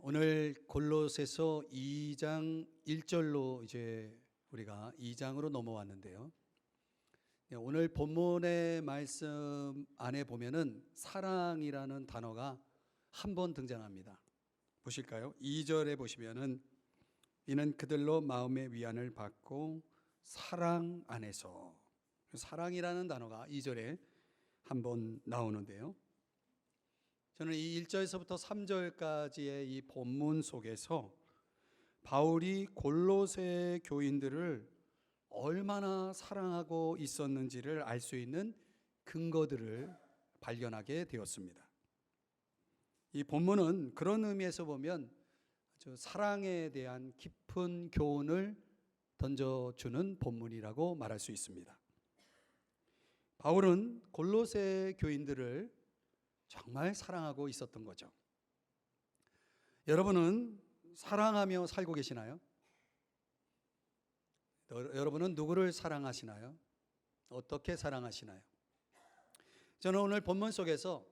오늘 골로새서 2장 1절로 이제 우리가 2장으로 넘어왔는데요. 오늘 본문의 말씀 안에 보면은 사랑이라는 단어가 한 번 등장합니다. 보실까요? 2절에 보시면은 이는 그들로 마음의 위안을 받고 사랑 안에서, 사랑이라는 단어가 2절에 한 번 나오는데요. 저는 이 1절에서부터 3절까지의 이 본문 속에서 바울이 골로새 교인들을 얼마나 사랑하고 있었는지를 알 수 있는 근거들을 발견하게 되었습니다. 이 본문은 그런 의미에서 보면 사랑에 대한 깊은 교훈을 던져주는 본문이라고 말할 수 있습니다. 바울은 골로새 교인들을 정말 사랑하고 있었던 거죠. 여러분은 사랑하며 살고 계시나요? 여러분은 누구를 사랑하시나요? 어떻게 사랑하시나요? 저는 오늘 본문 속에서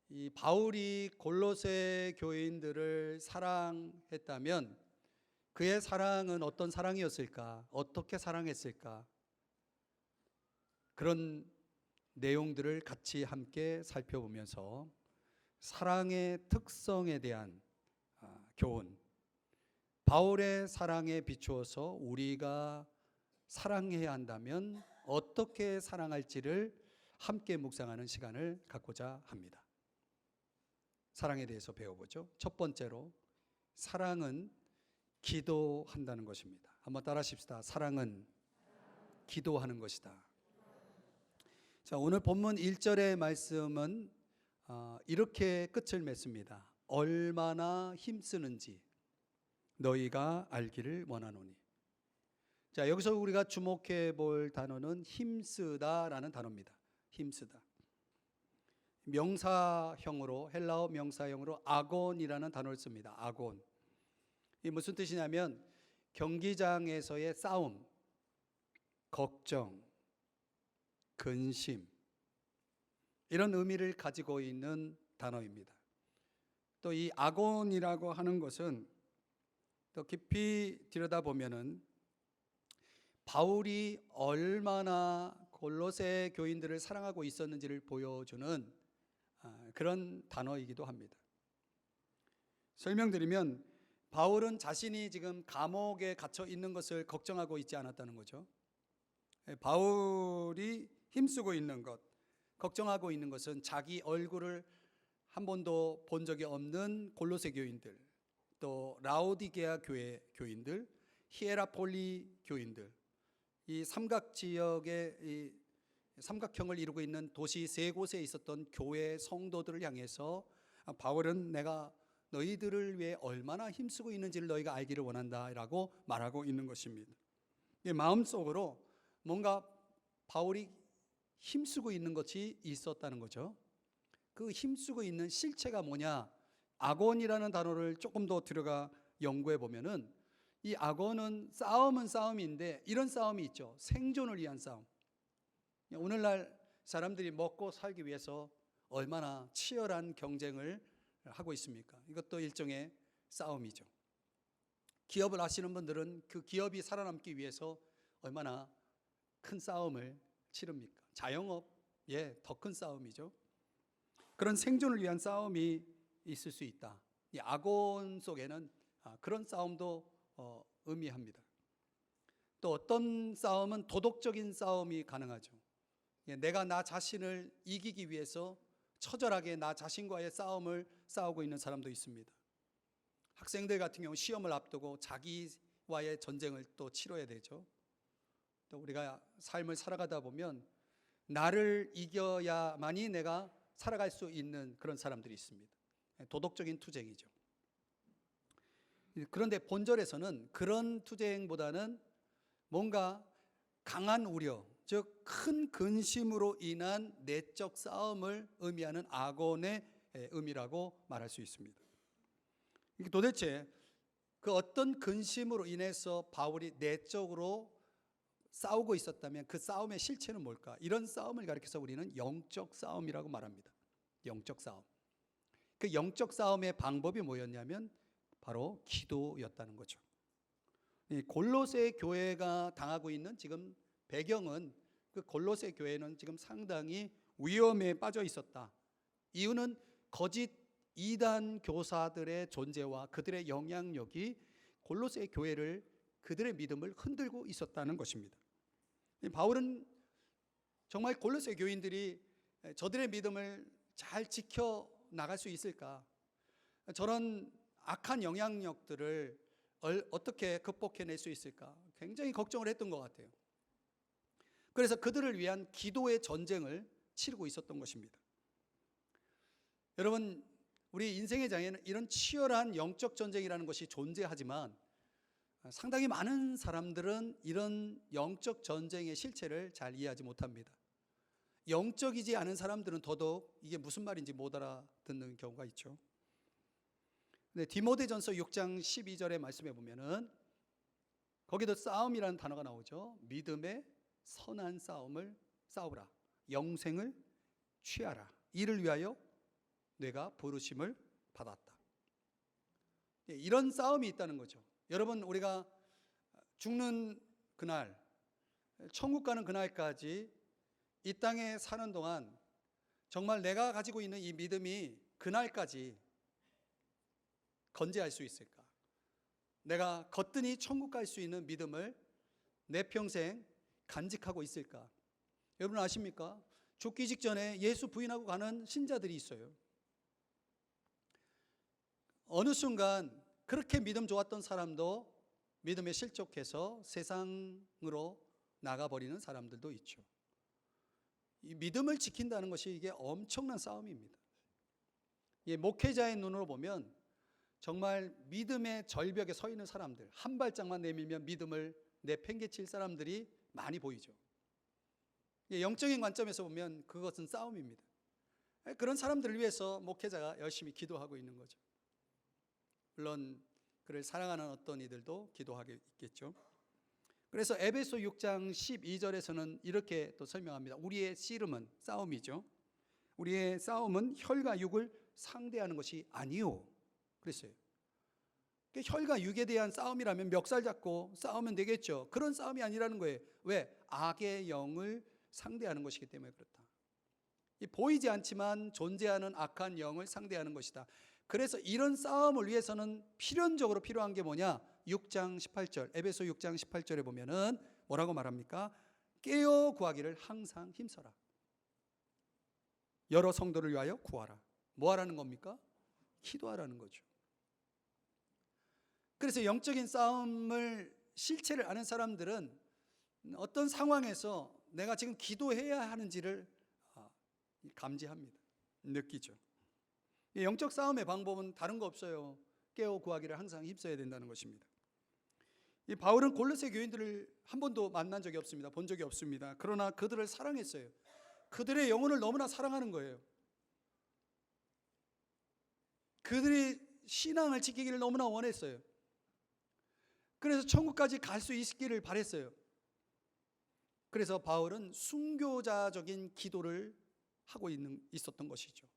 이 바울이 골로새 교인들을 사랑했다면 그의 사랑은 어떤 사랑이었을까? 어떻게 사랑했을까? 그런 내용들을 같이 함께 살펴보면서 사랑의 특성에 대한 교훈, 바울의 사랑에 비추어서 우리가 사랑해야 한다면 어떻게 사랑할지를 함께 묵상하는 시간을 갖고자 합니다. 사랑에 대해서 배워보죠. 첫 번째로 사랑은 기도한다는 것입니다. 한번 따라 하십시다. 사랑은 기도하는 것이다. 자, 오늘 본문 1절의 말씀은 이렇게 끝을 맺습니다. 얼마나 힘쓰는지 너희가 알기를 원하노니. 자, 여기서 우리가 주목해 볼 단어는 힘쓰다라는 단어입니다. 힘쓰다. 명사형으로, 헬라어 명사형으로 아곤이라는 단어를 씁니다. 아곤. 이 무슨 뜻이냐면 경기장에서의 싸움, 걱정, 근심, 이런 의미를 가지고 있는 단어입니다. 또 이 아곤이라고 하는 것은 또 깊이 들여다보면은 바울이 얼마나 골로새 교인들을 사랑하고 있었는지를 보여주는 그런 단어이기도 합니다. 설명드리면 바울은 자신이 지금 감옥에 갇혀 있는 것을 걱정하고 있지 않았다는 거죠. 바울이 힘쓰고 있는 것, 걱정하고 있는 것은 자기 얼굴을 한 번도 본 적이 없는 골로새 교인들, 또 라오디게아 교회 교인들, 히에라폴리 교인들, 이 삼각 지역의 이 삼각형을 이루고 있는 도시 세 곳에 있었던 교회 성도들을 향해서 바울은 내가 너희들을 위해 얼마나 힘쓰고 있는지를 너희가 알기를 원한다라고 말하고 있는 것입니다. 마음속으로 뭔가 바울이 힘쓰고 있는 것이 있었다는 거죠. 그 힘쓰고 있는 실체가 뭐냐? 아곤이라는 단어를 조금 더 들어가 연구해 보면은 이 아곤은 싸움은 싸움인데 이런 싸움이 있죠. 생존을 위한 싸움. 오늘날 사람들이 먹고 살기 위해서 얼마나 치열한 경쟁을 하고 있습니까? 이것도 일종의 싸움이죠. 기업을 하시는 분들은 그 기업이 살아남기 위해서 얼마나 큰 싸움을 치릅니까? 자영업, 더 큰 싸움이죠. 그런 생존을 위한 싸움이 있을 수 있다. 이 아곤 속에는 그런 싸움도 의미합니다. 또 어떤 싸움은 도덕적인 싸움이 가능하죠. 내가 나 자신을 이기기 위해서 처절하게 나 자신과의 싸움을 싸우고 있는 사람도 있습니다. 학생들 같은 경우 시험을 앞두고 자기와의 전쟁을 또 치러야 되죠. 또 우리가 삶을 살아가다 보면 나를 이겨야만이 내가 살아갈 수 있는 그런 사람들이 있습니다. 도덕적인 투쟁이죠. 그런데 본절에서는 그런 투쟁보다는 뭔가 강한 우려, 즉 큰 근심으로 인한 내적 싸움을 의미하는 아곤의 의미라고 말할 수 있습니다. 도대체 그 어떤 근심으로 인해서 바울이 내적으로 싸우고 있었다면 그 싸움의 실체는 뭘까? 이런 싸움을 가리켜서 우리는 영적 싸움이라고 말합니다. 영적 싸움. 그 영적 싸움의 방법이 뭐였냐면 바로 기도였다는 거죠. 이 골로새 교회가 당하고 있는 지금 배경은, 그 골로새 교회는 지금 상당히 위험에 빠져 있었다. 이유는 거짓 이단 교사들의 존재와 그들의 영향력이 골로새 교회를, 그들의 믿음을 흔들고 있었다는 것입니다. 바울은 정말 골로새 교인들이 저들의 믿음을 잘 지켜 나갈 수 있을까? 저런 악한 영향력들을 어떻게 극복해낼 수 있을까? 굉장히 걱정을 했던 것 같아요. 그래서 그들을 위한 기도의 전쟁을 치르고 있었던 것입니다. 여러분, 우리 인생의 장에는 이런 치열한 영적 전쟁이라는 것이 존재하지만 상당히 많은 사람들은 이런 영적 전쟁의 실체를 잘 이해하지 못합니다. 영적이지 않은 사람들은 더더욱 이게 무슨 말인지 못 알아듣는 경우가 있죠. 근데 디모데전서 6장 12절의 말씀에 보면은 거기도 싸움이라는 단어가 나오죠. 믿음의 선한 싸움을 싸우라. 영생을 취하라. 이를 위하여 내가 부르심을 받았다. 이런 싸움이 있다는 거죠. 여러분, 우리가 죽는 그날, 천국 가는 그날까지 이 땅에 사는 동안 정말 내가 가지고 있는 이 믿음이 그날까지 건재할 수 있을까? 내가 거뜬히 천국 갈 수 있는 믿음을 내 평생 간직하고 있을까? 여러분 아십니까? 죽기 직전에 예수 부인하고 가는 신자들이 있어요. 어느 순간 그렇게 믿음 좋았던 사람도 믿음에 실족해서 세상으로 나가버리는 사람들도 있죠. 이 믿음을 지킨다는 것이 이게 엄청난 싸움입니다. 목회자의 눈으로 보면 정말 믿음의 절벽에 서 있는 사람들, 한 발짝만 내밀면 믿음을 내팽개칠 사람들이 많이 보이죠. 영적인 관점에서 보면 그것은 싸움입니다. 그런 사람들을 위해서 목회자가 열심히 기도하고 있는 거죠. 물론 그를 사랑하는 어떤 이들도 기도하게 있겠죠. 그래서 에베소 6장 12절에서는 이렇게 또 설명합니다. 우리의 씨름은, 싸움이죠. 우리의 싸움은 혈과 육을 상대하는 것이 아니요 그랬어요. 혈과 육에 대한 싸움이라면 멱살 잡고 싸우면 되겠죠. 그런 싸움이 아니라는 거예요. 왜? 악의 영을 상대하는 것이기 때문에 그렇다. 보이지 않지만 존재하는 악한 영을 상대하는 것이다. 그래서 이런 싸움을 위해서는 필연적으로 필요한 게 뭐냐? 6장 18절, 에베소 6장 18절에 보면은 뭐라고 말합니까? 깨어 구하기를 항상 힘써라. 여러 성도를 위하여 구하라. 뭐 하라는 겁니까? 기도하라는 거죠. 그래서 영적인 싸움을 실체를 아는 사람들은 어떤 상황에서 내가 지금 기도해야 하는지를 감지합니다. 느끼죠. 영적 싸움의 방법은 다른 거 없어요. 깨어 구하기를 항상 힘써야 된다는 것입니다. 이 바울은 골로새 교인들을 한 번도 만난 적이 없습니다. 본 적이 없습니다. 그러나 그들을 사랑했어요. 그들의 영혼을 너무나 사랑하는 거예요. 그들이 신앙을 지키기를 너무나 원했어요. 그래서 천국까지 갈 수 있기를 바랬어요. 그래서 바울은 순교자적인 기도를 하고 있었던 것이죠.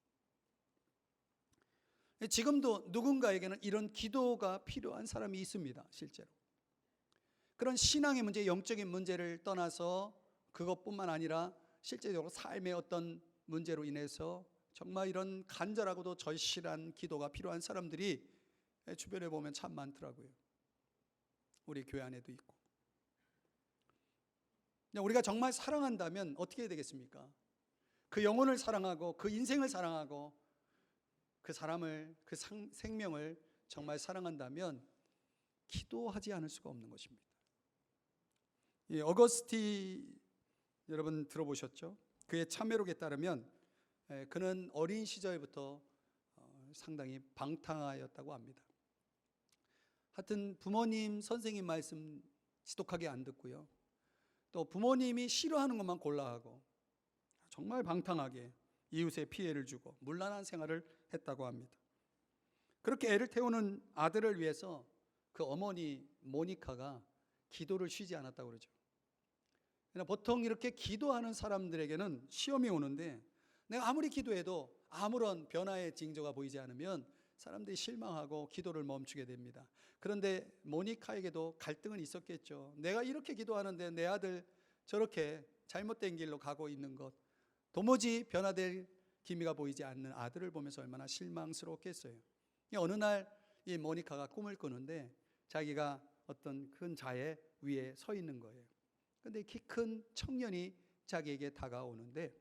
지금도 누군가에게는 이런 기도가 필요한 사람이 있습니다. 실제로. 그런 신앙의 문제, 영적인 문제를 떠나서 그것뿐만 아니라 실제적으로 삶의 어떤 문제로 인해서 정말 이런 간절하고도 절실한 기도가 필요한 사람들이 주변에 보면 참 많더라고요. 우리 교회 안에도 있고. 우리가 정말 사랑한다면 어떻게 해야 되겠습니까? 그 영혼을 사랑하고 그 인생을 사랑하고 그 사람을, 그 생명을 정말 사랑한다면 기도하지 않을 수가 없는 것입니다. 이 어거스틴 여러분 들어보셨죠? 그의 참회록에 따르면 그는 어린 시절부터 상당히 방탕하였다고 합니다. 하여튼 부모님, 선생님 말씀 지독하게 안 듣고요. 또 부모님이 싫어하는 것만 골라하고 정말 방탕하게 이웃에 피해를 주고 문란한 생활을 했다고 합니다. 그렇게 애를 태우는 아들을 위해서 그 어머니 모니카가 기도를 쉬지 않았다고 그러죠. 보통 이렇게 기도하는 사람들에게는 시험이 오는데 내가 아무리 기도해도 아무런 변화의 징조가 보이지 않으면 사람들이 실망하고 기도를 멈추게 됩니다. 그런데 모니카에게도 갈등은 있었겠죠. 내가 이렇게 기도하는데 내 아들 저렇게 잘못된 길로 가고 있는 것, 도무지 변화될 기미가 보이지 않는 아들을 보면서 얼마나 실망스러웠겠어요. 어느 날 이 모니카가 꿈을 꾸는데 자기가 어떤 큰 자의 위에 서 있는 거예요. 그런데 키 큰 청년이 자기에게 다가오는데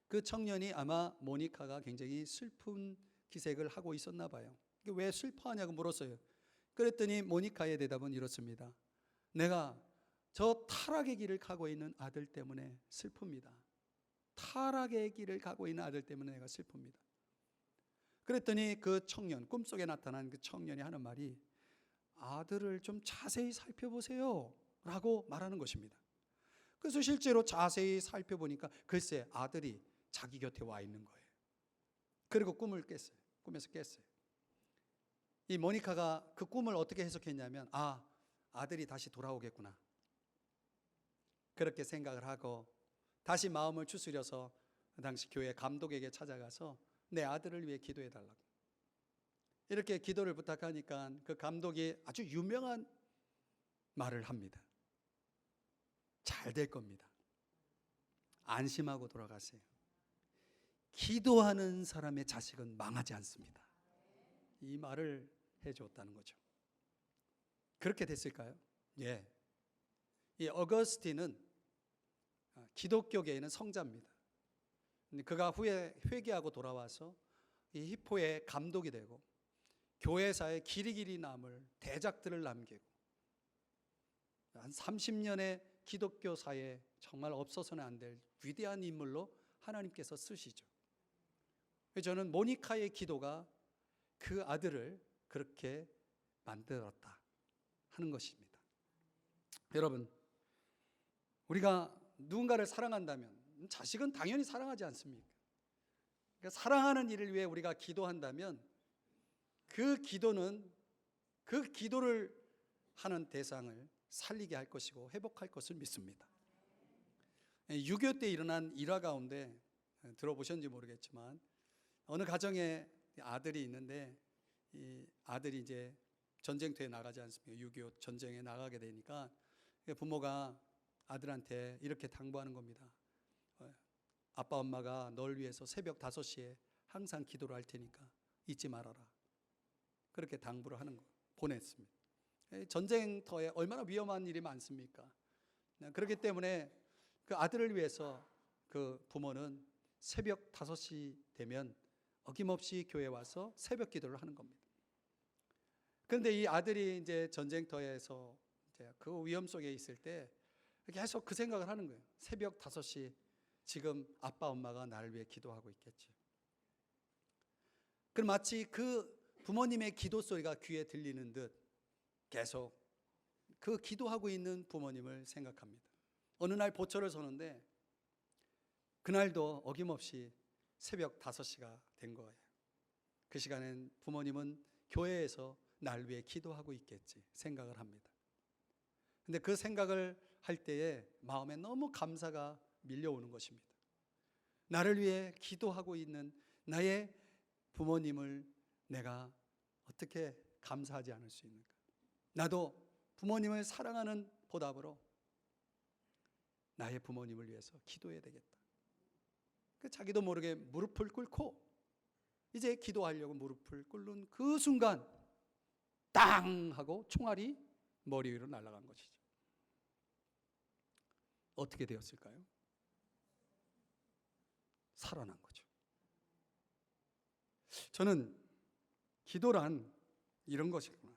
그 청년이 아마 모니카가 굉장히 슬픈 기색을 하고 있었나 봐요. 왜 슬퍼하냐고 물었어요. 그랬더니 모니카의 대답은 이렇습니다. 내가 저 타락의 길을 가고 있는 아들 때문에 슬픕니다. 타락의 길을 가고 있는 아들 때문에 내가 슬픕니다. 그랬더니 그 청년, 꿈속에 나타난 그 청년이 하는 말이 아들을 좀 자세히 살펴보세요 라고 말하는 것입니다. 그래서 실제로 자세히 살펴보니까 글쎄 아들이 자기 곁에 와 있는 거예요. 그리고 꿈을 깼어요. 꿈에서 깼어요. 이 모니카가 그 꿈을 어떻게 해석했냐면 아들이 다시 돌아오겠구나 그렇게 생각을 하고 다시 마음을 추스려서 당시 교회 감독에게 찾아가서 내 아들을 위해 기도해 달라고 이렇게 기도를 부탁하니까 그 감독이 아주 유명한 말을 합니다. 잘 될 겁니다. 안심하고 돌아가세요. 기도하는 사람의 자식은 망하지 않습니다. 이 말을 해주었다는 거죠. 그렇게 됐을까요? 예. 이 어거스틴은 기독교계에는 성자입니다. 그가 후에 회개하고 돌아와서 이 히포의 감독이 되고 교회사에 길이 남을 대작들을 남기고 한 30년의 기독교사에 정말 없어서는 안 될 위대한 인물로 하나님께서 쓰시죠. 저는 모니카의 기도가 그 아들을 그렇게 만들었다 하는 것입니다. 여러분, 우리가 누군가를 사랑한다면 자식은 당연히 사랑하지 않습니까? 그러니까 사랑하는 일을 위해 우리가 기도한다면 그 기도는 그 기도를 하는 대상을 살리게 할 것이고 회복할 것을 믿습니다. 6.25 때 일어난 일화 가운데 들어보셨는지 모르겠지만 어느 가정에 아들이 있는데 이 아들이 이제 전쟁터에 나가지 않습니까? 6.25 전쟁에 나가게 되니까 부모가 아들한테 이렇게 당부하는 겁니다. 아빠 엄마가 널 위해서 새벽 5시에 항상 기도를 할 테니까 잊지 말아라. 그렇게 당부를 하는 거 보냈습니다. 전쟁터에 얼마나 위험한 일이 많습니까? 그렇기 때문에 그 아들을 위해서 그 부모는 새벽 5시 되면 어김없이 교회에 와서 새벽 기도를 하는 겁니다. 그런데 이 아들이 이제 전쟁터에서 이제 그 위험 속에 있을 때 계속 그 생각을 하는 거예요. 새벽 5시 지금 아빠 엄마가 나를 위해 기도하고 있겠지. 그럼 마치 그 부모님의 기도 소리가 귀에 들리는 듯 계속 그 기도하고 있는 부모님을 생각합니다. 어느 날 보초를 서는데 그날도 어김없이 새벽 5시가 된 거예요. 그 시간엔 부모님은 교회에서 날 위해 기도하고 있겠지 생각을 합니다. 근데 그 생각을 할 때에 마음에 너무 감사가 밀려오는 것입니다. 나를 위해 기도하고 있는 나의 부모님을 내가 어떻게 감사하지 않을 수 있는가? 나도 부모님을 사랑하는 보답으로 나의 부모님을 위해서 기도해야 되겠다. 자기도 모르게 무릎을 꿇고 이제 기도하려고 무릎을 꿇는 그 순간 땅 하고 총알이 머리 위로 날아간 것이죠. 어떻게 되었을까요? 살아난 거죠. 저는 기도란 이런 것이구나.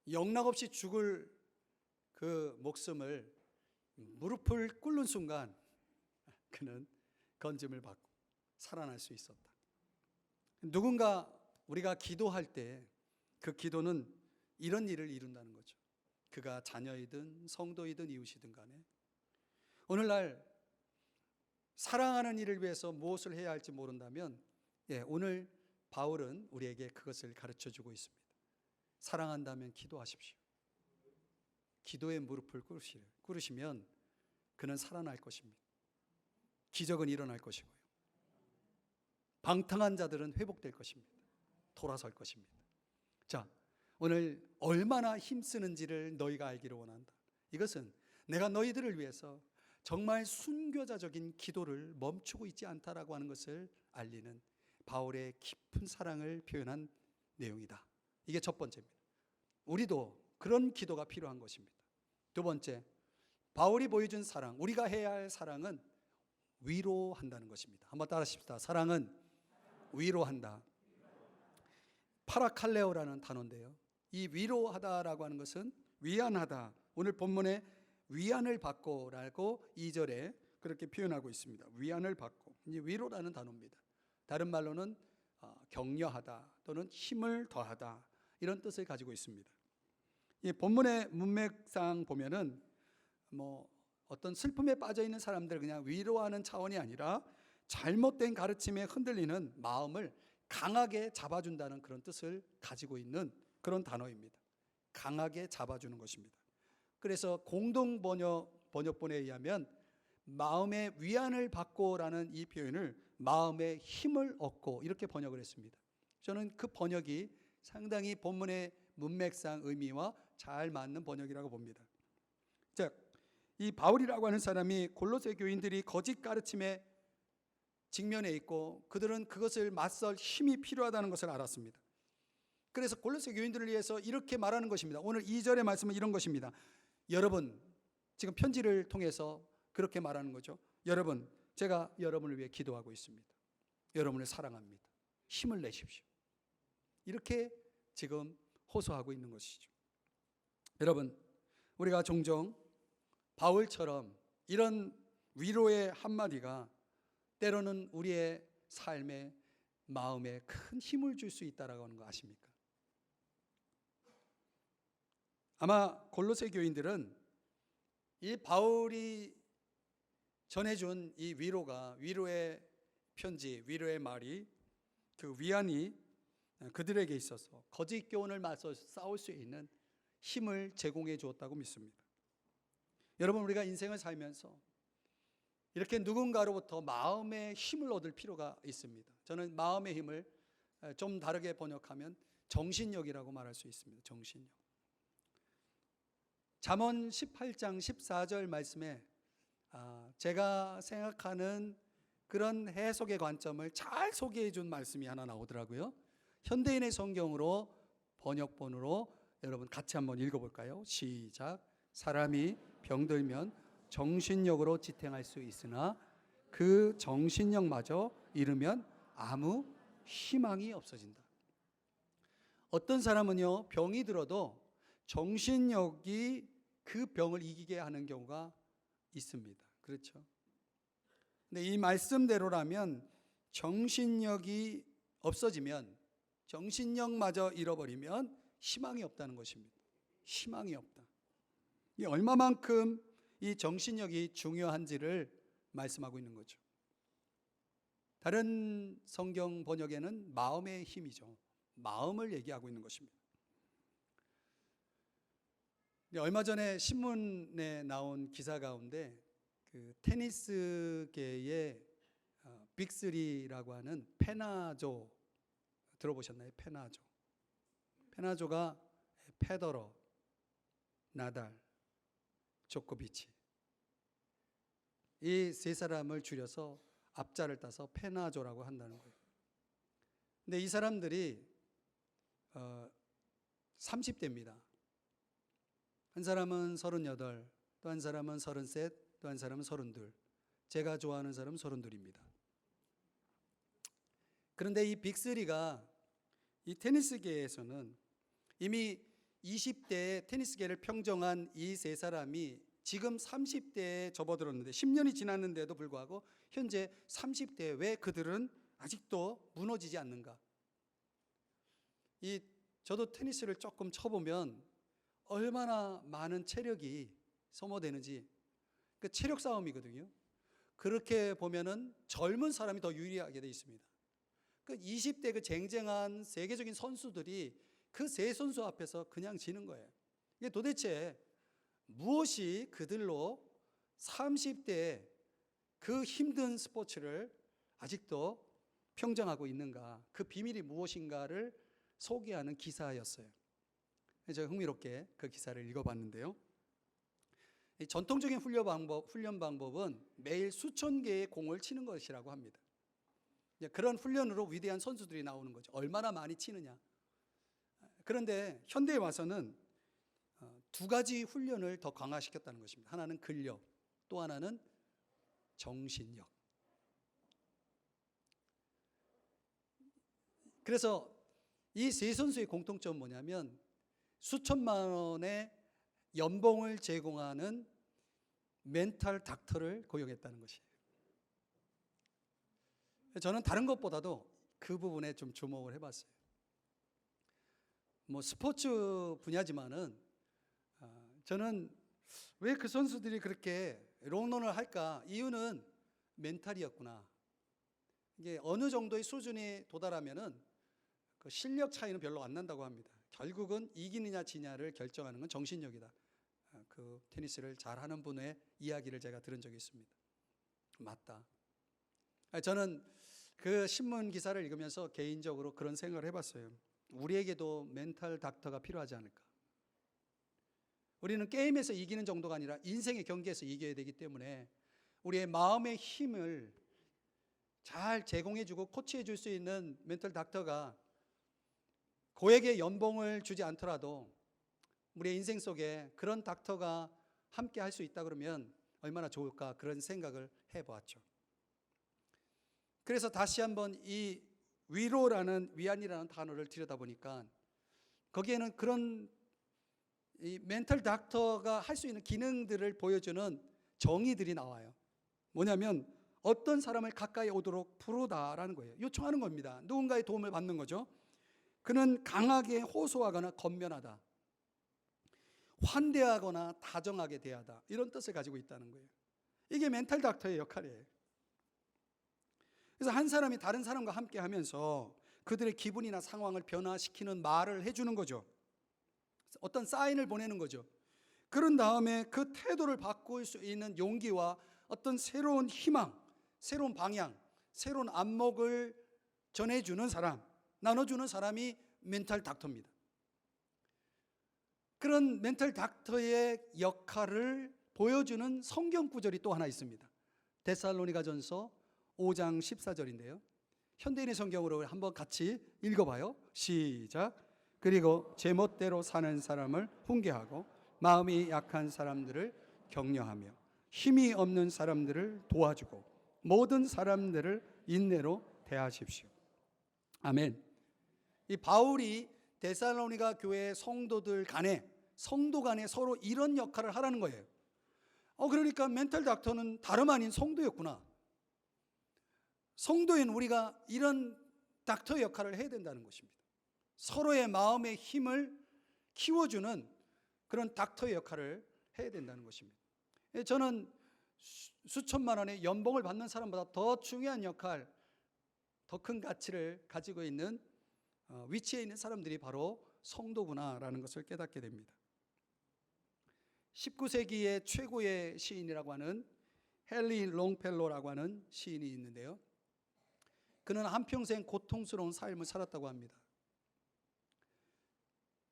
영락없이 죽을 그 목숨을 무릎을 꿇는 순간 그는 건짐을 받고 살아날 수 있었다. 누군가 우리가 기도할 때 그 기도는 이런 일을 이룬다는 거죠. 그가 자녀이든 성도이든 이웃이든 간에 오늘날 사랑하는 일을 위해서 무엇을 해야 할지 모른다면 오늘 바울은 우리에게 그것을 가르쳐주고 있습니다. 사랑한다면 기도하십시오. 기도의 무릎을 꿇으시면 그는 살아날 것입니다. 기적은 일어날 것이고요. 방탕한 자들은 회복될 것입니다. 돌아설 것입니다. 자, 오늘 얼마나 힘쓰는지를 너희가 알기를 원한다. 이것은 내가 너희들을 위해서 정말 순교자적인 기도를 멈추고 있지 않다라고 하는 것을 알리는 바울의 깊은 사랑을 표현한 내용이다. 이게 첫 번째입니다. 우리도 그런 기도가 필요한 것입니다. 두 번째, 바울이 보여준 사랑, 우리가 해야 할 사랑은 위로한다는 것입니다. 한번 따라하십시다. 사랑은 위로한다. 파라칼레오라는 단어인데요, 이 위로하다라고 하는 것은 위안하다. 오늘 본문에 위안을 받고라고 2절에 그렇게 표현하고 있습니다. 위안을 받고, 이제 위로라는 단어입니다. 다른 말로는 격려하다 또는 힘을 더하다, 이런 뜻을 가지고 있습니다. 이 본문의 문맥상 보면은 어떤 슬픔에 빠져 있는 사람들 그냥 위로하는 차원이 아니라 잘못된 가르침에 흔들리는 마음을 강하게 잡아준다는 그런 뜻을 가지고 있는 그런 단어입니다. 강하게 잡아주는 것입니다. 그래서 공동 번역본에 의하면 마음의 위안을 받고라는 이 표현을 마음의 힘을 얻고 이렇게 번역을 했습니다. 저는 그 번역이 상당히 본문의 문맥상 의미와 잘 맞는 번역이라고 봅니다. 자, 이 바울이라고 하는 사람이 골로새 교인들이 거짓 가르침에 직면해 있고 그들은 그것을 맞설 힘이 필요하다는 것을 알았습니다. 그래서 골로새 교인들을 위해서 이렇게 말하는 것입니다. 오늘 2절의 말씀은 이런 것입니다. 여러분, 지금 편지를 통해서 그렇게 말하는 거죠. 여러분, 제가 여러분을 위해 기도하고 있습니다. 여러분을 사랑합니다. 힘을 내십시오. 이렇게 지금 호소하고 있는 것이죠. 여러분, 우리가 종종 바울처럼 이런 위로의 한마디가 때로는 우리의 삶에 마음에 큰 힘을 줄 수 있다라고 하는 거 아십니까? 아마 골로새 교인들은 이 바울이 전해준 이 위로가, 위로의 편지, 위로의 말이, 그 위안이 그들에게 있어서 거짓 교훈을 맞서 싸울 수 있는 힘을 제공해 주었다고 믿습니다. 여러분, 우리가 인생을 살면서 이렇게 누군가로부터 마음의 힘을 얻을 필요가 있습니다. 저는 마음의 힘을 좀 다르게 번역하면 정신력이라고 말할 수 있습니다. 정신력. 잠언 18장 14절 말씀에 제가 생각하는 그런 해석의 관점을 잘 소개해 준 말씀이 하나 나오더라고요. 현대인의 성경으로 번역본으로 여러분 같이 한번 읽어볼까요? 시작. 사람이 병들면 정신력으로 지탱할 수 있으나 그 정신력마저 잃으면 아무 희망이 없어진다. 어떤 사람은요, 병이 들어도 정신력이 그 병을 이기게 하는 경우가 있습니다. 그렇죠? 근데 이 말씀대로라면 정신력이 없어지면, 정신력마저 잃어버리면 희망이 없다는 것입니다. 희망이 없다. 이 얼마만큼 이 정신력이 중요한지를 말씀하고 있는 거죠. 다른 성경 번역에는 마음의 힘이죠. 마음을 얘기하고 있는 것입니다. 얼마 전에 신문에 나온 기사 가운데 그 테니스계의 빅3라고 하는 페나조 들어보셨나요? 페나조가 페더러, 나달, 조코비치, 이 세 사람을 줄여서 앞자를 따서 페나조라고 한다는 거예요. 근데 이 사람들이 30대입니다. 한 사람은 38, 또 한 사람은 33, 또 한 사람은 32. 제가 좋아하는 사람은 32입니다. 그런데 이 빅3가 이 테니스계에서는 이미 20대에 테니스계를 평정한 이 세 사람이 지금 30대에 접어들었는데 10년이 지났는데도 불구하고 현재 30대에 왜 그들은 아직도 무너지지 않는가? 저도 테니스를 조금 쳐보면 얼마나 많은 체력이 소모되는지, 그 체력 싸움이거든요. 그렇게 보면은 젊은 사람이 더 유리하게 돼 있습니다. 그 20대 그 쟁쟁한 세계적인 선수들이 그 세 선수 앞에서 그냥 지는 거예요. 이게 도대체 무엇이 그들로 30대에 그 힘든 스포츠를 아직도 평정하고 있는가, 그 비밀이 무엇인가를 소개하는 기사였어요. 제가 흥미롭게 그 기사를 읽어봤는데요. 이 전통적인 훈련 방법은 매일 수천 개의 공을 치는 것이라고 합니다. 그런 훈련으로 위대한 선수들이 나오는 거죠. 얼마나 많이 치느냐. 그런데 현대에 와서는 두 가지 훈련을 더 강화시켰다는 것입니다. 하나는 근력, 또 하나는 정신력. 그래서 이 세 선수의 공통점은 뭐냐면 수천만 원의 연봉을 제공하는 멘탈 닥터를 고용했다는 것이에요. 저는 다른 것보다도 그 부분에 좀 주목을 해봤어요. 뭐 스포츠 분야지만은 저는 왜 그 선수들이 그렇게 롱런을 할까? 이유는 멘탈이었구나. 이게 어느 정도의 수준에 도달하면은 그 실력 차이는 별로 안 난다고 합니다. 결국은 이기느냐 지냐를 결정하는 건 정신력이다. 그 테니스를 잘하는 분의 이야기를 제가 들은 적이 있습니다. 맞다. 저는 그 신문 기사를 읽으면서 개인적으로 그런 생각을 해봤어요. 우리에게도 멘탈 닥터가 필요하지 않을까. 우리는 게임에서 이기는 정도가 아니라 인생의 경기에서 이겨야 되기 때문에 우리의 마음의 힘을 잘 제공해주고 코치해줄 수 있는 멘탈 닥터가 고액의 연봉을 주지 않더라도 우리의 인생 속에 그런 닥터가 함께 할 수 있다 그러면 얼마나 좋을까, 그런 생각을 해보았죠. 그래서 다시 한번 이 위안이라는 단어를 들여다보니까 거기에는 그런 이 멘탈 닥터가 할 수 있는 기능들을 보여주는 정의들이 나와요. 뭐냐면 어떤 사람을 가까이 오도록 부르다라는 거예요. 요청하는 겁니다. 누군가의 도움을 받는 거죠. 그는 강하게 호소하거나 건면하다, 환대하거나 다정하게 대하다, 이런 뜻을 가지고 있다는 거예요. 이게 멘탈 닥터의 역할이에요. 그래서 한 사람이 다른 사람과 함께 하면서 그들의 기분이나 상황을 변화시키는 말을 해주는 거죠. 어떤 사인을 보내는 거죠. 그런 다음에 그 태도를 바꿀 수 있는 용기와 어떤 새로운 희망, 새로운 방향, 새로운 안목을 전해주는 사람, 나눠주는 사람이 멘탈 닥터입니다. 그런 멘탈 닥터의 역할을 보여주는 성경 구절이 또 하나 있습니다. 데살로니가전서 5장 14절인데요. 현대인의 성경으로 한번 같이 읽어봐요. 시작. 그리고 제멋대로 사는 사람을 훈계하고 마음이 약한 사람들을 격려하며 힘이 없는 사람들을 도와주고 모든 사람들을 인내로 대하십시오. 아멘. 이 바울이 데살로니가 교회 성도들 간에, 성도 간에 서로 이런 역할을 하라는 거예요. 그러니까 멘탈 닥터는 다름 아닌 성도였구나. 성도인 우리가 이런 닥터 역할을 해야 된다는 것입니다. 서로의 마음의 힘을 키워주는 그런 닥터의 역할을 해야 된다는 것입니다. 저는 수천만 원의 연봉을 받는 사람보다 더 중요한 역할, 더 큰 가치를 가지고 있는 위치에 있는 사람들이 바로 성도구나라는 것을 깨닫게 됩니다. 19세기의 최고의 시인이라고 하는 헨리 롱펠로라고 하는 시인이 있는데요. 그는 한평생 고통스러운 삶을 살았다고 합니다.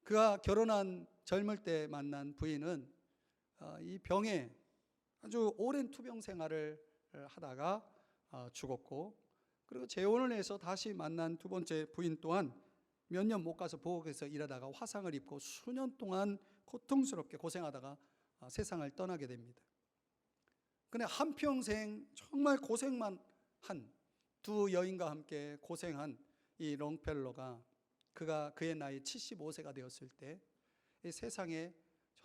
그가 결혼한 젊을 때 만난 부인은 이 병에 아주 오랜 투병 생활을 하다가 죽었고, 그리고 재혼을 해서 다시 만난 두 번째 부인 또한 몇 년 못 가서 보호소에서 일하다가 화상을 입고 수년 동안 고통스럽게 고생하다가 세상을 떠나게 됩니다. 그런데 한평생 정말 고생만 한 두 여인과 함께 고생한 이 롱펠로가 그의 나이 75세가 되었을 때 이 세상에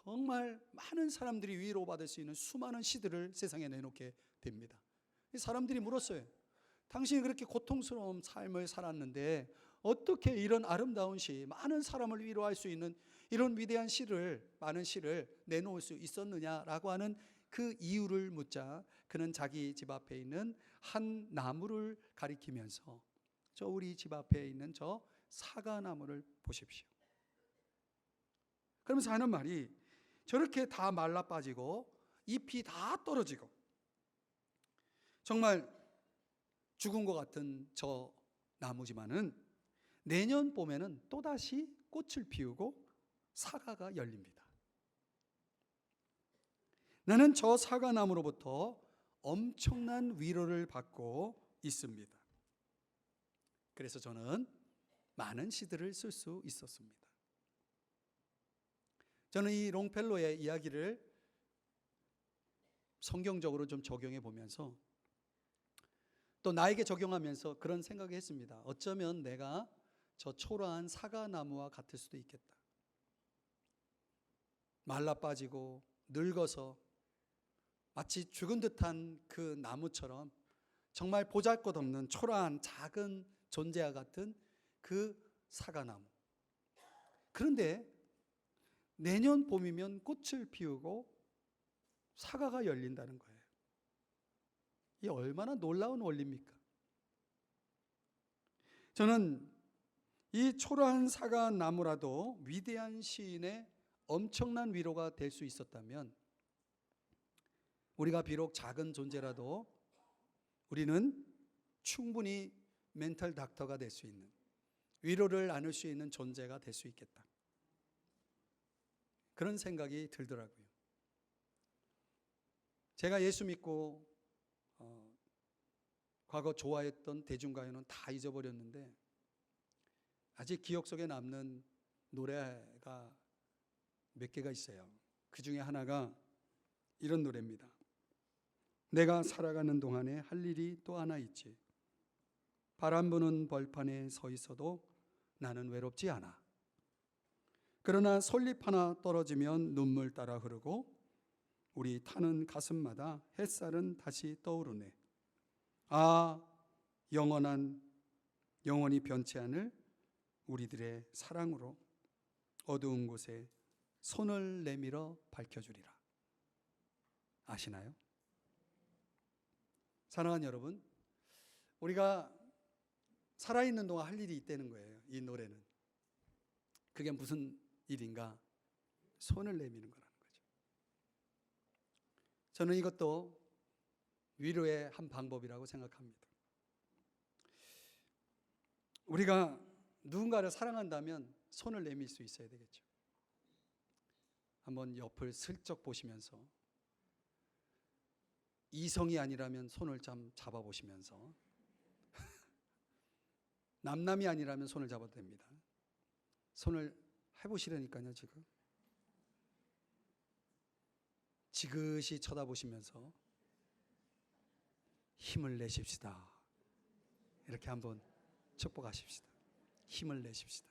정말 많은 사람들이 위로받을 수 있는 수많은 시들을 세상에 내놓게 됩니다. 이 사람들이 물었어요. 당신이 그렇게 고통스러운 삶을 살았는데 어떻게 이런 아름다운 시, 많은 사람을 위로할 수 있는 이런 위대한 시를, 많은 시를 내놓을 수 있었느냐라고 하는 그 이유를 묻자 그는 자기 집 앞에 있는 한 나무를 가리키면서 저 우리 집 앞에 있는 저 사과나무를 보십시오. 그러면서 하는 말이 저렇게 다 말라 빠지고 잎이 다 떨어지고 정말 죽은 것 같은 저 나무지만은 내년 봄에는 또다시 꽃을 피우고 사과가 열립니다. 나는 저 사과나무로부터 엄청난 위로를 받고 있습니다. 그래서 저는 많은 시들을 쓸 수 있었습니다. 저는 이 롱펠로의 이야기를 성경적으로 좀 적용해 보면서 또 나에게 적용하면서 그런 생각을 했습니다. 어쩌면 내가 저 초라한 사과나무와 같을 수도 있겠다. 말라 빠지고 늙어서 마치 죽은 듯한 그 나무처럼 정말 보잘것없는 초라한 작은 존재와 같은 그 사과나무. 그런데 내년 봄이면 꽃을 피우고 사과가 열린다는 거예요. 이 얼마나 놀라운 원리입니까? 저는 이 초라한 사과나무라도 위대한 시인의 엄청난 위로가 될 수 있었다면, 우리가 비록 작은 존재라도 우리는 충분히 멘탈 닥터가 될 수 있는, 위로를 나눌 수 있는 존재가 될 수 있겠다. 그런 생각이 들더라고요. 제가 예수 믿고 과거 좋아했던 대중가요는 다 잊어버렸는데 아직 기억 속에 남는 노래가 몇 개가 있어요. 그 중에 하나가 이런 노래입니다. 내가 살아가는 동안에 할 일이 또 하나 있지. 바람 부는 벌판에 서 있어도 나는 외롭지 않아. 그러나 솔잎 하나 떨어지면 눈물 따라 흐르고 우리 타는 가슴마다 햇살은 다시 떠오르네. 아, 영원히 변치 않을 우리들의 사랑으로 어두운 곳에 손을 내밀어 밝혀주리라. 아시나요? 사랑하는 여러분, 우리가 살아있는 동안 할 일이 있다는 거예요. 이 노래는. 그게 무슨 일인가? 손을 내미는 거라는 거죠. 저는 이것도 위로의 한 방법이라고 생각합니다. 우리가 누군가를 사랑한다면 손을 내밀 수 있어야 되겠죠. 한번 옆을 슬쩍 보시면서, 이성이 아니라면 손을 좀 잡아보시면서, 남남이 아니라면 손을 잡아도 됩니다. 손을 해보시라니까요. 지그시 쳐다보시면서 힘을 내십시다. 이렇게 한번 축복하십시다. 힘을 내십시다.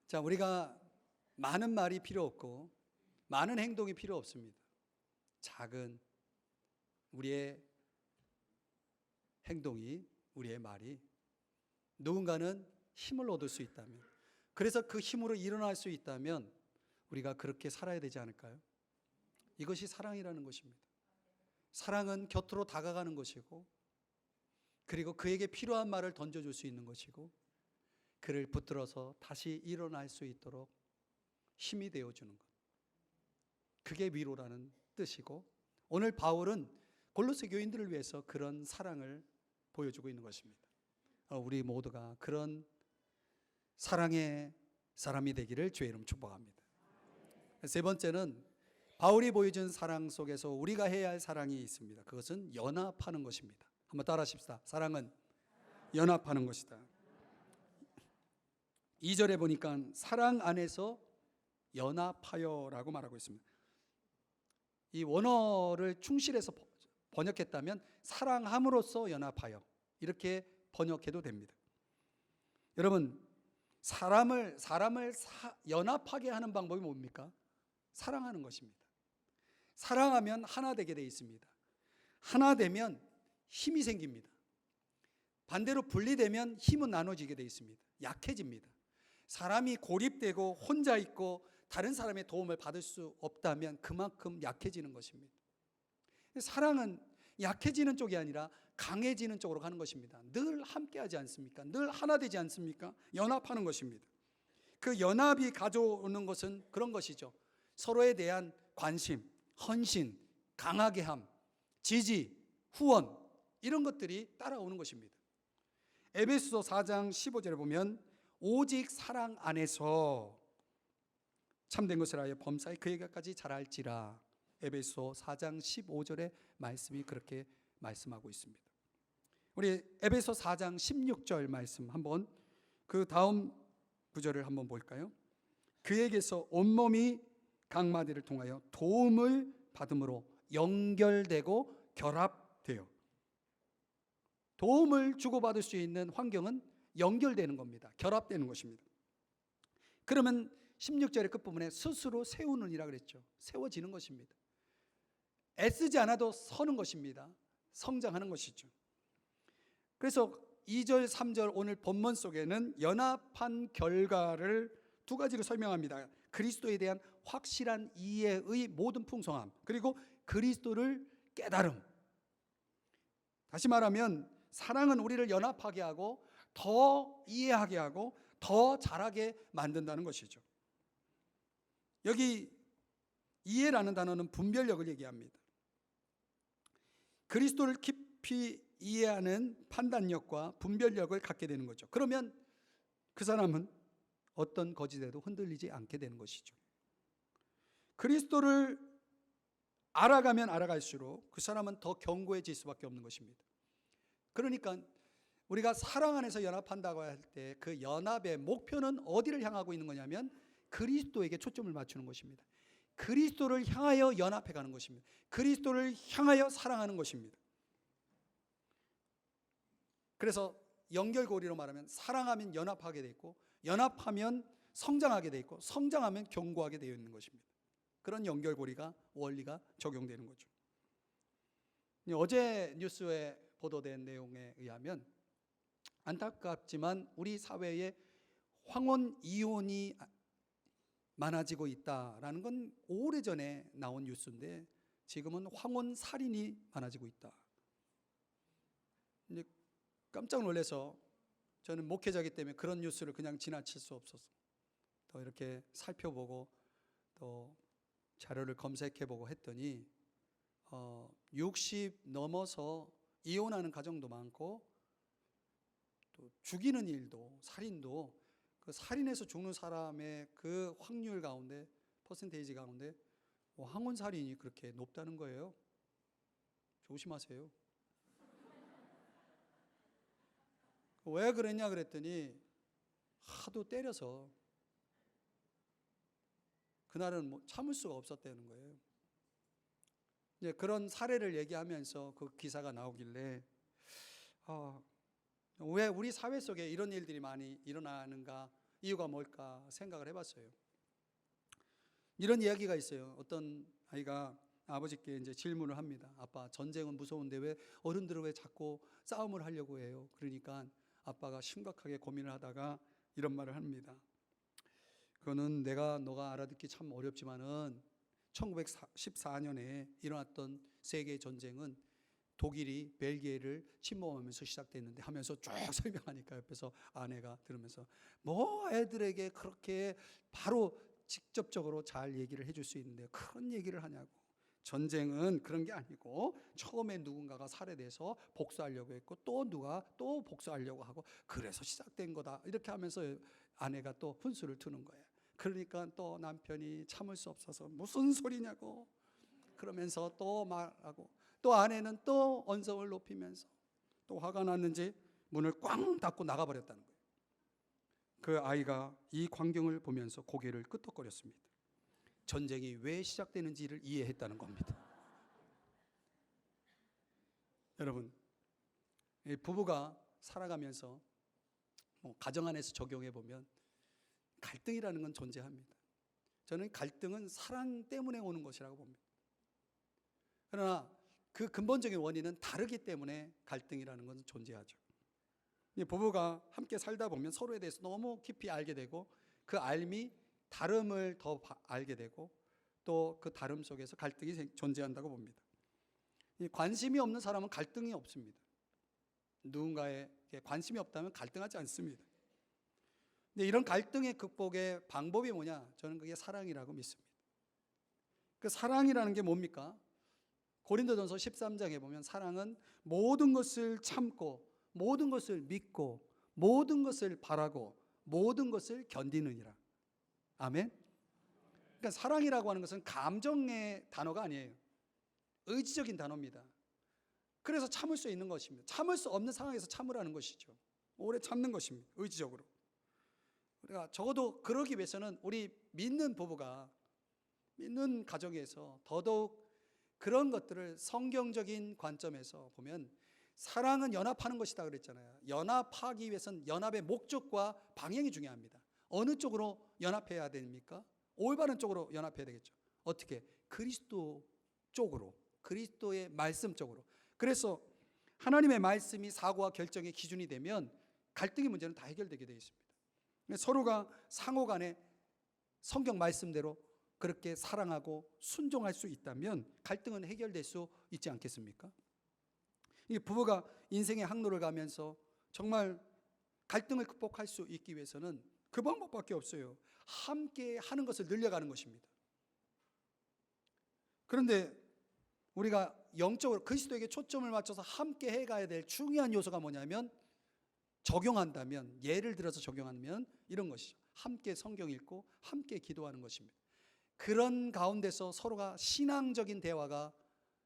자, 우리가 많은 말이 필요 없고 많은 행동이 필요 없습니다. 작은 우리의 행동이, 우리의 말이 누군가는 힘을 얻을 수 있다면, 그래서 그 힘으로 일어날 수 있다면 우리가 그렇게 살아야 되지 않을까요? 이것이 사랑이라는 것입니다. 사랑은 곁으로 다가가는 것이고, 그리고 그에게 필요한 말을 던져줄 수 있는 것이고, 그를 붙들어서 다시 일어날 수 있도록 힘이 되어주는 것. 그게 위로라는 뜻이고, 오늘 바울은 골로새 교인들을 위해서 그런 사랑을 보여주고 있는 것입니다. 우리 모두가 그런 사랑의 사람이 되기를 주의 이름 축복합니다. 세 번째는 바울이 보여준 사랑 속에서 우리가 해야 할 사랑이 있습니다. 그것은 연합하는 것입니다. 한번 따라 하십시다. 사랑은 연합하는 것이다. 2절에 보니까 사랑 안에서 연합하여라고 말하고 있습니다. 이 원어를 충실해서 번역했다면 사랑함으로써 연합하여, 이렇게 번역해도 됩니다. 여러분, 사람을 연합하게 하는 방법이 뭡니까? 사랑하는 것입니다. 사랑하면 하나 되게 되어 있습니다. 하나 되면 힘이 생깁니다. 반대로 분리되면 힘은 나눠지게 되어 있습니다. 약해집니다. 사람이 고립되고 혼자 있고 다른 사람의 도움을 받을 수 없다면 그만큼 약해지는 것입니다. 사랑은 약해지는 쪽이 아니라 강해지는 쪽으로 가는 것입니다. 늘 함께하지 않습니까? 늘 하나 되지 않습니까? 연합하는 것입니다. 그 연합이 가져오는 것은 그런 것이죠. 서로에 대한 관심, 헌신, 강하게 함, 지지, 후원, 이런 것들이 따라오는 것입니다. 에베소서 4장 15절에 보면 오직 사랑 안에서 참된 것을 하여 범사에 그에게까지 자랄지라. 에베소 4장 15절의 말씀이 그렇게 말씀하고 있습니다. 우리 에베소 4장 16절 말씀 한번 그 다음 구절을 한번 볼까요? 그에게서 온몸이 각마디를 통하여 도움을 받음으로 연결되고 결합돼요. 도움을 주고받을 수 있는 환경은 연결되는 겁니다. 결합되는 것입니다. 그러면 16절의 끝부분에 스스로 세우는이라 그랬죠. 세워지는 것입니다. 애쓰지 않아도 서는 것입니다. 성장하는 것이죠. 그래서 2절, 3절 오늘 본문 속에는 연합한 결과를 두 가지로 설명합니다. 그리스도에 대한 확실한 이해의 모든 풍성함, 그리고 그리스도를 깨달음. 다시 말하면 사랑은 우리를 연합하게 하고 더 이해하게 하고 더 잘하게 만든다는 것이죠. 여기 이해라는 단어는 분별력을 얘기합니다. 그리스도를 깊이 이해하는 판단력과 분별력을 갖게 되는 거죠. 그러면 그 사람은 어떤 거짓에도 흔들리지 않게 되는 것이죠. 그리스도를 알아가면 알아갈수록 그 사람은 더 견고해질 수밖에 없는 것입니다. 그러니까 우리가 사랑 안에서 연합한다고 할 때 그 연합의 목표는 어디를 향하고 있는 거냐면 그리스도에게 초점을 맞추는 것입니다. 그리스도를 향하여 연합해 가는 것입니다. 그리스도를 향하여 사랑하는 것입니다. 그래서 연결고리로 말하면 사랑하면 연합하게 돼 있고 연합하면 성장하게 돼 있고 성장하면 견고하게 되어 있는 것입니다. 그런 연결고리가 원리가 적용되는 거죠. 어제 뉴스에 보도된 내용에 의하면 안타깝지만 우리 사회에 황혼 이혼이 많아지고 있다라는 건 오래전에 나온 뉴스인데 지금은 황혼 살인이 많아지고 있다. 이제 깜짝 놀라서 저는 목회자이기 때문에 그런 뉴스를 그냥 지나칠 수 없어서 더 이렇게 살펴보고 또 자료를 검색해보고 했더니 60 넘어서 이혼하는 가정도 많고 또 죽이는 일도 살인도 그 살인해서 죽는 사람의 그 확률 가운데 퍼센테이지 가운데 황혼 살인이 그렇게 높다는 거예요. 조심하세요. 왜 그랬냐 그랬더니 하도 때려서 그날은 뭐 참을 수가 없었다는 거예요. 이제 그런 사례를 얘기하면서 그 기사가 나오길래 왜 우리 사회 속에 이런 일들이 많이 일어나는가, 이유가 뭘까 생각을 해봤어요. 이런 이야기가 있어요. 어떤 아이가 아버지께 이제 질문을 합니다. 아빠, 전쟁은 무서운데 왜 어른들은 왜 자꾸 싸움을 하려고 해요? 그러니까 아빠가 심각하게 고민을 하다가 이런 말을 합니다. 그거는 너가 알아듣기 참 어렵지만은 1914년에 일어났던 세계 전쟁은 독일이 벨기에를 침범하면서 시작됐는데 하면서 쭉 설명하니까 옆에서 아내가 들으면서 뭐 애들에게 그렇게 바로 직접적으로 잘 얘기를 해줄 수 있는데 그런 얘기를 하냐고. 전쟁은 그런 게 아니고 처음에 누군가가 살해돼서 복수하려고 했고 또 누가 또 복수하려고 하고 그래서 시작된 거다 이렇게 하면서 아내가 또 훈수를 두는 거예요. 그러니까 또 남편이 참을 수 없어서 무슨 소리냐고 그러면서 또 말하고 또 아내는 또 언성을 높이면서 또 화가 났는지 문을 꽝 닫고 나가버렸다는 거예요. 그 아이가 이 광경을 보면서 고개를 끄덕거렸습니다. 전쟁이 왜 시작되는지를 이해했다는 겁니다. 여러분, 부부가 살아가면서 가정 안에서 적용해 보면 갈등이라는 건 존재합니다. 저는 갈등은 사랑 때문에 오는 것이라고 봅니다. 그러나 그 근본적인 원인은 다르기 때문에 갈등이라는 것은 존재하죠. 부부가 함께 살다 보면 서로에 대해서 너무 깊이 알게 되고 그 알미 다름을 더 알게 되고 또 그 다름 속에서 갈등이 존재한다고 봅니다. 관심이 없는 사람은 갈등이 없습니다. 누군가에게 관심이 없다면 갈등하지 않습니다. 근데 이런 갈등의 극복의 방법이 뭐냐? 저는 그게 사랑이라고 믿습니다. 그 사랑이라는 게 뭡니까? 고린도전서 13장에 보면 사랑은 모든 것을 참고 모든 것을 믿고 모든 것을 바라고 모든 것을 견디느니라. 아멘. 그러니까 사랑이라고 하는 것은 감정의 단어가 아니에요. 의지적인 단어입니다. 그래서 참을 수 있는 것입니다. 참을 수 없는 상황에서 참으라는 것이죠. 오래 참는 것입니다. 의지적으로. 우리가 적어도 그러기 위해서는 우리 믿는 부부가, 믿는 가정에서 더더욱 그런 것들을 성경적인 관점에서 보면 사랑은 연합하는 것이다 그랬잖아요. 연합하기 위해서는 연합의 목적과 방향이 중요합니다. 어느 쪽으로 연합해야 됩니까? 올바른 쪽으로 연합해야 되겠죠. 어떻게? 그리스도 쪽으로, 그리스도의 말씀 쪽으로. 그래서 하나님의 말씀이 사고와 결정의 기준이 되면 갈등의 문제는 다 해결되게 되어 있습니다. 서로가 상호간에 성경 말씀대로 그렇게 사랑하고 순종할 수 있다면 갈등은 해결될 수 있지 않겠습니까? 이 부부가 인생의 항로를 가면서 정말 갈등을 극복할 수 있기 위해서는 그 방법밖에 없어요. 함께 하는 것을 늘려가는 것입니다. 그런데 우리가 영적으로 그리스도에게 초점을 맞춰서 함께 해가야 될 중요한 요소가 뭐냐면, 적용한다면, 예를 들어서 적용하면 이런 것이죠. 함께 성경 읽고 함께 기도하는 것입니다. 그런 가운데서 서로가 신앙적인 대화가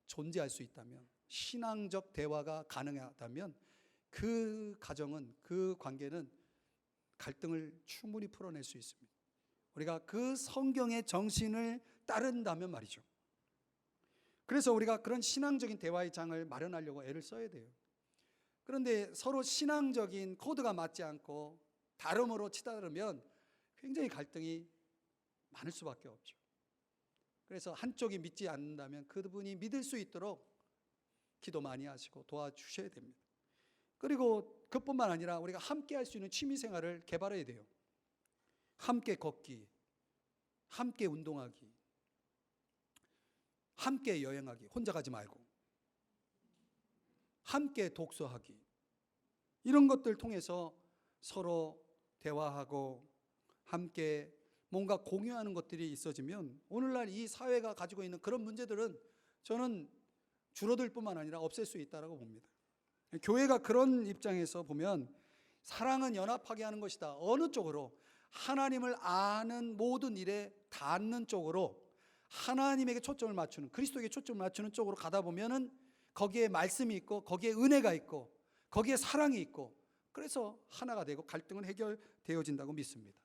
존재할 수 있다면, 신앙적 대화가 가능하다면 그 가정은, 그 관계는 갈등을 충분히 풀어낼 수 있습니다. 우리가 그 성경의 정신을 따른다면 말이죠. 그래서 우리가 그런 신앙적인 대화의 장을 마련하려고 애를 써야 돼요. 그런데 서로 신앙적인 코드가 맞지 않고 다름으로 치달으면 굉장히 갈등이 많을 수밖에 없죠. 그래서 한쪽이 믿지 않는다면 그분이 믿을 수 있도록 기도 많이 하시고 도와주셔야 됩니다. 그리고 그뿐만 아니라 우리가 함께 할 수 있는 취미 생활을 개발해야 돼요. 함께 걷기, 함께 운동하기, 함께 여행하기, 혼자 가지 말고 함께 독서하기, 이런 것들 통해서 서로 대화하고 함께 뭔가 공유하는 것들이 있어지면 오늘날 이 사회가 가지고 있는 그런 문제들은 저는 줄어들 뿐만 아니라 없앨 수 있다고 봅니다. 교회가 그런 입장에서 보면 사랑은 연합하게 하는 것이다. 어느 쪽으로? 하나님을 아는 모든 일에 닿는 쪽으로, 하나님에게 초점을 맞추는, 그리스도에게 초점을 맞추는 쪽으로 가다 보면은 거기에 말씀이 있고 거기에 은혜가 있고 거기에 사랑이 있고, 그래서 하나가 되고 갈등은 해결되어진다고 믿습니다.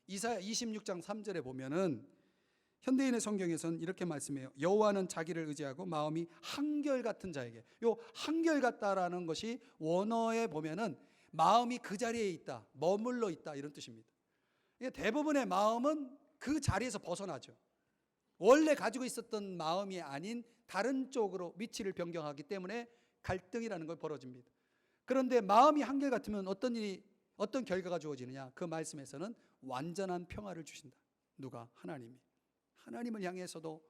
이사야 26장 3절에 보면은 현대인의 성경에서는 이렇게 말씀해요. 여호와는 자기를 의지하고 마음이 한결같은 자에게. 요 한결같다라는 것이 원어에 보면은 마음이 그 자리에 있다, 머물러 있다, 이런 뜻입니다. 대부분의 마음은 그 자리에서 벗어나죠. 원래 가지고 있었던 마음이 아닌 다른 쪽으로 위치를 변경하기 때문에 갈등이라는 걸 벌어집니다. 그런데 마음이 한결같으면 어떤 결과가 주어지느냐? 그 말씀에서는 완전한 평화를 주신다. 누가? 하나님이. 하나님을 향해서도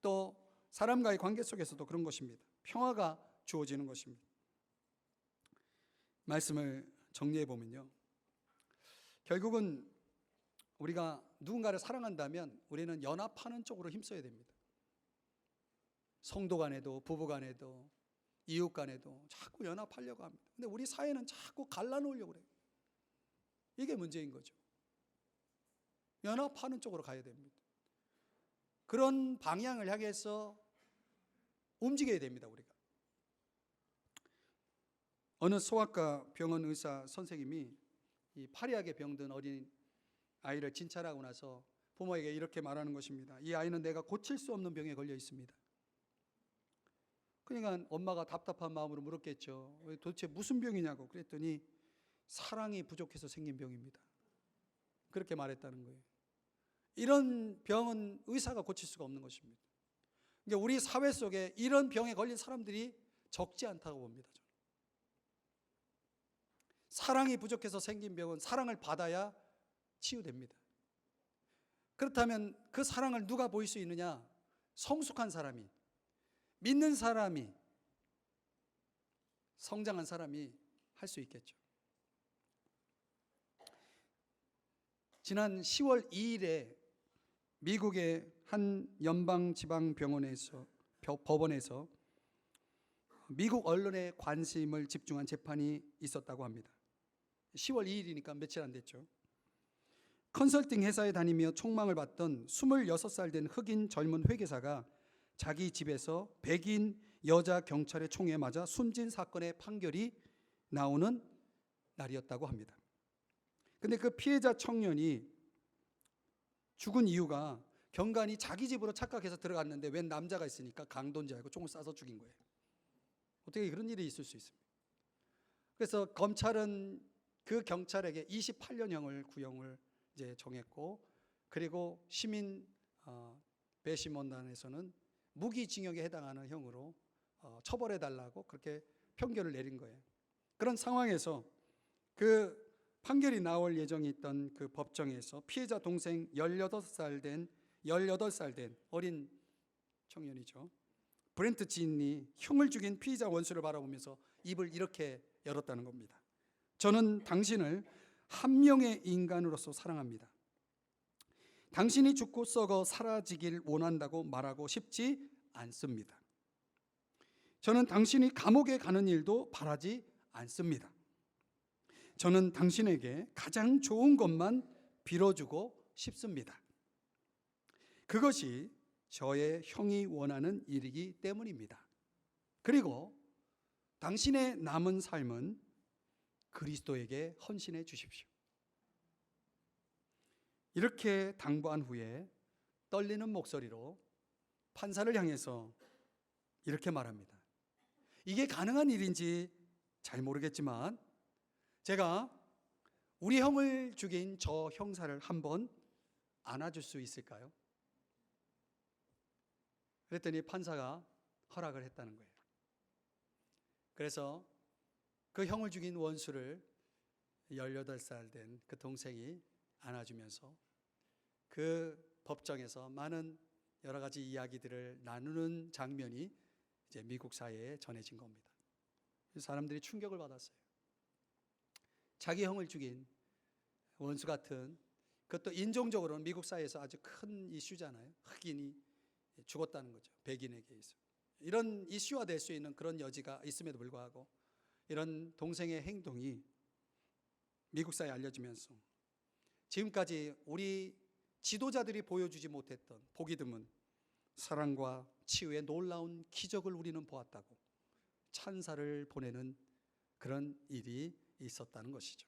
또 사람과의 관계 속에서도 그런 것입니다. 평화가 주어지는 것입니다. 말씀을 정리해 보면요, 결국은 우리가 누군가를 사랑한다면 우리는 연합하는 쪽으로 힘써야 됩니다. 성도 간에도 부부 간에도 이웃 간에도 자꾸 연합하려고 합니다. 근데 우리 사회는 자꾸 갈라놓으려고 그래요. 이게 문제인 거죠. 연합하는 쪽으로 가야 됩니다. 그런 방향을 향해서 움직여야 됩니다. 우리가. 어느 소아과 병원 의사 선생님이 이 파리하게 병든 어린 아이를 진찰하고 나서 부모에게 이렇게 말하는 것입니다. 이 아이는 내가 고칠 수 없는 병에 걸려 있습니다. 그러니까 엄마가 답답한 마음으로 물었겠죠. 도대체 무슨 병이냐고. 그랬더니 사랑이 부족해서 생긴 병입니다. 그렇게 말했다는 거예요. 이런 병은 의사가 고칠 수가 없는 것입니다. 그러니까 우리 사회 속에 이런 병에 걸린 사람들이 적지 않다고 봅니다. 저는. 사랑이 부족해서 생긴 병은 사랑을 받아야 치유됩니다. 그렇다면 그 사랑을 누가 보일 수 있느냐? 성숙한 사람이, 믿는 사람이, 성장한 사람이 할 수 있겠죠. 지난 10월 2일에 미국의 한 연방지방병원에서 법원에서 미국 언론의 관심을 집중한 재판이 있었다고 합니다. 10월 2일이니까 며칠 안 됐죠. 컨설팅 회사에 다니며 총망을 받던 26살 된 흑인 젊은 회계사가 자기 집에서 백인 여자 경찰의 총에 맞아 숨진 사건의 판결이 나오는 날이었다고 합니다. 근데 그 피해자 청년이 죽은 이유가 경관이 자기 집으로 착각해서 들어갔는데 웬 남자가 있으니까 강도인 줄 알고 총을 쏴서 죽인 거예요. 어떻게 그런 일이 있을 수 있습니까? 그래서 검찰은 그 경찰에게 28년형을 구형을 이제 정했고, 그리고 시민 배심원단에서는 무기징역에 해당하는 형으로 처벌해 달라고 그렇게 판결을 내린 거예요. 그런 상황에서 그 판결이 나올 예정이 있던 그 법정에서 피해자 동생 18살 된 어린 청년이죠. 브렌트 진이 형을 죽인 피의자 원수를 바라보면서 입을 이렇게 열었다는 겁니다. 저는 당신을 한 명의 인간으로서 사랑합니다. 당신이 죽고 썩어 사라지길 원한다고 말하고 싶지 않습니다. 저는 당신이 감옥에 가는 일도 바라지 않습니다. 저는 당신에게 가장 좋은 것만 빌어주고 싶습니다. 그것이 저의 형이 원하는 일이기 때문입니다. 그리고 당신의 남은 삶은 그리스도에게 헌신해 주십시오. 이렇게 당부한 후에 떨리는 목소리로 판사를 향해서 이렇게 말합니다. 이게 가능한 일인지 잘 모르겠지만 제가 우리 형을 죽인 저 형사를 한번 안아줄 수 있을까요? 그랬더니 판사가 허락을 했다는 거예요. 그래서 그 형을 죽인 원수를 18살 된 그 동생이 안아주면서 그 법정에서 많은 여러 가지 이야기들을 나누는 장면이 이제 미국 사회에 전해진 겁니다. 사람들이 충격을 받았어요. 자기 형을 죽인 원수 같은, 그것도 인종적으로는 미국 사회에서 아주 큰 이슈잖아요. 흑인이 죽었다는 거죠. 백인에게 있어. 이런 이슈화 될 수 있는 그런 여지가 있음에도 불구하고 이런 동생의 행동이 미국 사회에 알려지면서 지금까지 우리 지도자들이 보여주지 못했던 보기 드문 사랑과 치유의 놀라운 기적을 우리는 보았다고 찬사를 보내는 그런 일이 있었다는 것이죠.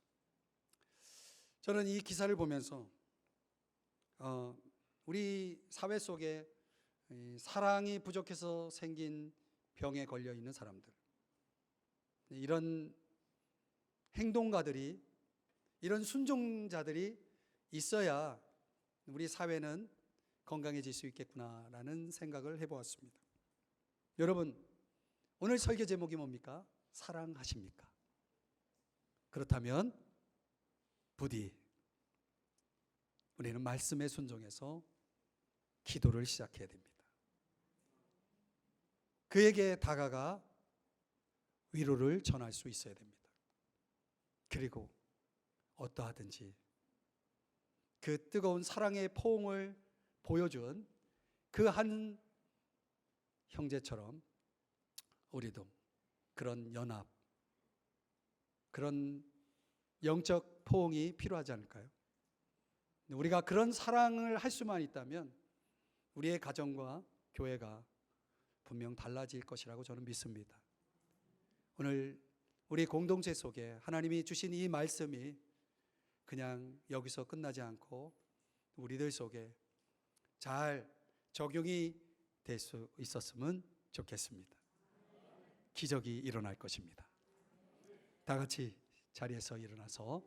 저는 이 기사를 보면서 우리 사회 속에 사랑이 부족해서 생긴 병에 걸려 있는 사람들, 이런 행동가들이, 이런 순종자들이 있어야 우리 사회는 건강해질 수 있겠구나라는 생각을 해보았습니다. 여러분, 오늘 설교 제목이 뭡니까? 사랑하십니까? 그렇다면 부디 우리는 말씀에 순종해서 기도를 시작해야 됩니다. 그에게 다가가 위로를 전할 수 있어야 됩니다. 그리고 어떠하든지 그 뜨거운 사랑의 포옹을 보여준 그 한 형제처럼 우리도 그런 연합, 그런 영적 포옹이 필요하지 않을까요? 우리가 그런 사랑을 할 수만 있다면 우리의 가정과 교회가 분명 달라질 것이라고 저는 믿습니다. 오늘 우리 공동체 속에 하나님이 주신 이 말씀이 그냥 여기서 끝나지 않고 우리들 속에 잘 적용이 될 수 있었으면 좋겠습니다. 기적이 일어날 것입니다. 다 같이 자리에서 일어나서